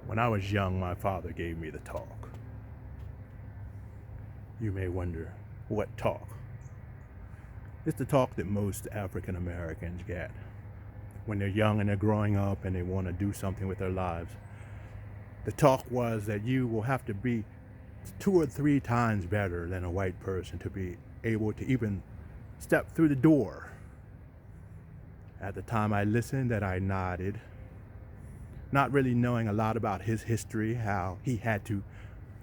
When I was young, my father gave me the talk. You may wonder, what talk? It's the talk that most African Americans get when they're young and they're growing up and they want to do something with their lives. The talk was that you will have to be 2 or 3 times better than a white person to be able to even step through the door. At the time I listened and I nodded, not really knowing a lot about his history, how he had to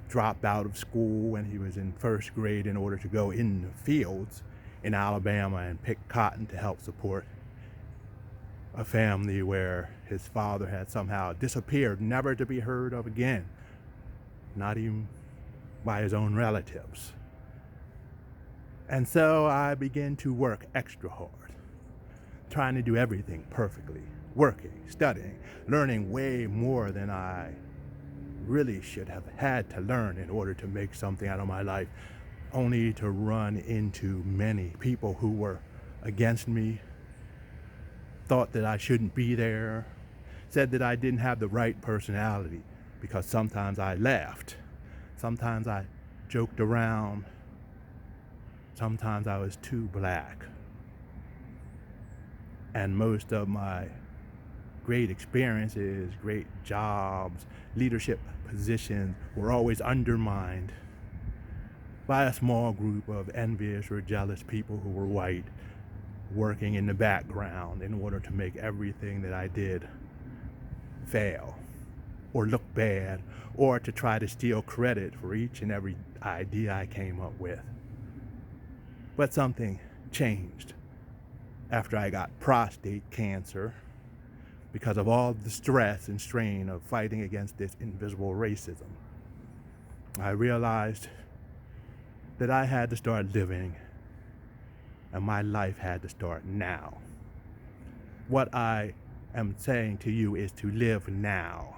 drop out of school when he was in first grade in order to go in the fields in Alabama and pick cotton to help support a family where his father had somehow disappeared, never to be heard of again, not even by his own relatives. And so I began to work extra hard, trying to do everything perfectly, working, studying, learning way more than I really should have had to learn in order to make something out of my life, only to run into many people who were against me, thought that I shouldn't be there, said that I didn't have the right personality because sometimes I laughed, sometimes I joked around, sometimes I was too black. And most of my great experiences, great jobs, leadership positions were always undermined by a small group of envious or jealous people who were white, working in the background in order to make everything that I did fail or look bad, or to try to steal credit for each and every idea I came up with. But something changed after I got prostate cancer because of all the stress and strain of fighting against this invisible racism. I realized that I had to start living, and my life had to start now. What I am saying to you is to live now.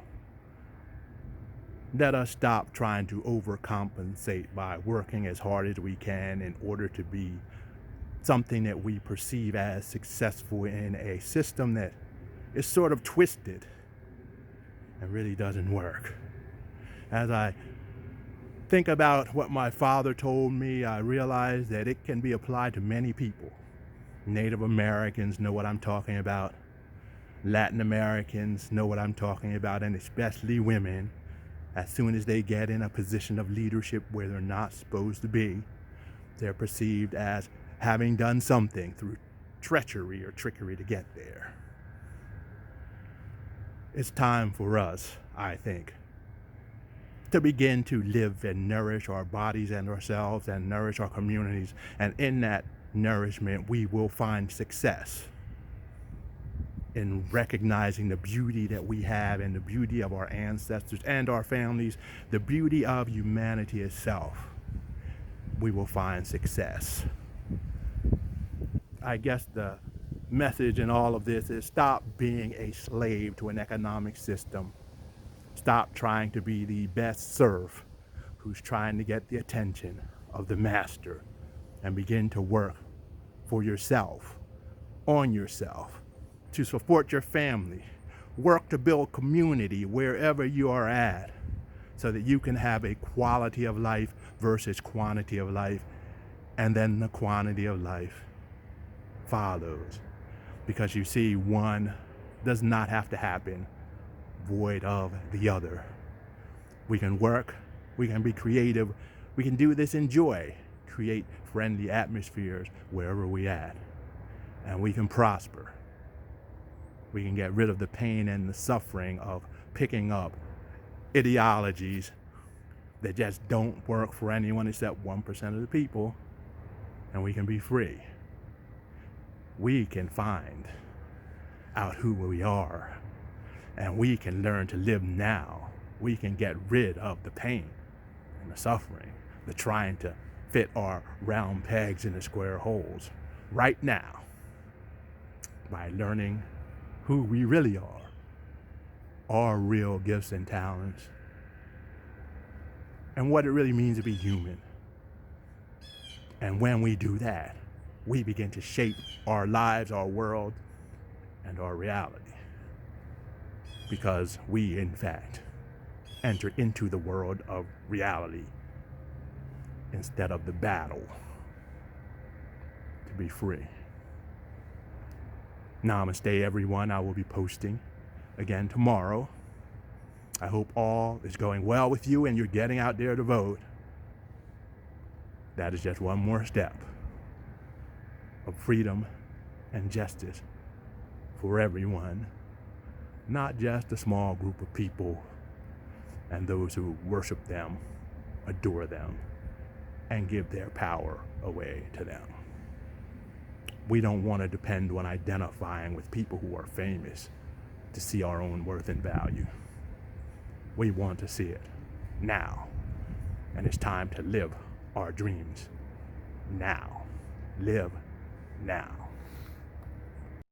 Let us stop trying to overcompensate by working as hard as we can in order to be something that we perceive as successful in a system that is sort of twisted and really doesn't work. As I think about what my father told me, I realize that it can be applied to many people. Native Americans know what I'm talking about. Latin Americans know what I'm talking about, and especially women. As soon as they get in a position of leadership where they're not supposed to be, they're perceived as having done something through treachery or trickery to get there. It's time for us, I think, to begin to live and nourish our bodies and ourselves and nourish our communities. And in that nourishment, we will find success in recognizing the beauty that we have and the beauty of our ancestors and our families, the beauty of humanity itself. We will find success. I guess the message in all of this is stop being a slave to an economic system. Stop trying to be the best serf who's trying to get the attention of the master, and begin to work for yourself, on yourself, to support your family. Work to build community wherever you are at so that you can have a quality of life versus quantity of life, and then the quantity of life follows. Because you see, one does not have to happen void of the other. We can work, we can be creative, we can do this in joy, create friendly atmospheres wherever we at, and we can prosper. We can get rid of the pain and the suffering of picking up ideologies that just don't work for anyone except 1% of the people, and we can be free. We can find out who we are, and we can learn to live now. We can get rid of the pain and the suffering, the trying to fit our round pegs into square holes right now by learning who we really are, our real gifts and talents, and what it really means to be human. And when we do that, we begin to shape our lives, our world, and our reality. Because we, in fact, enter into the world of reality instead of the battle to be free. Namaste, everyone. I will be posting again tomorrow. I hope all is going well with you and you're getting out there to vote. That is just one more step of freedom and justice for everyone, not just a small group of people and those who worship them, adore them, and give their power away to them. We don't want to depend on identifying with people who are famous to see our own worth and value. We want to see it now. And it's time to live our dreams now. Live now.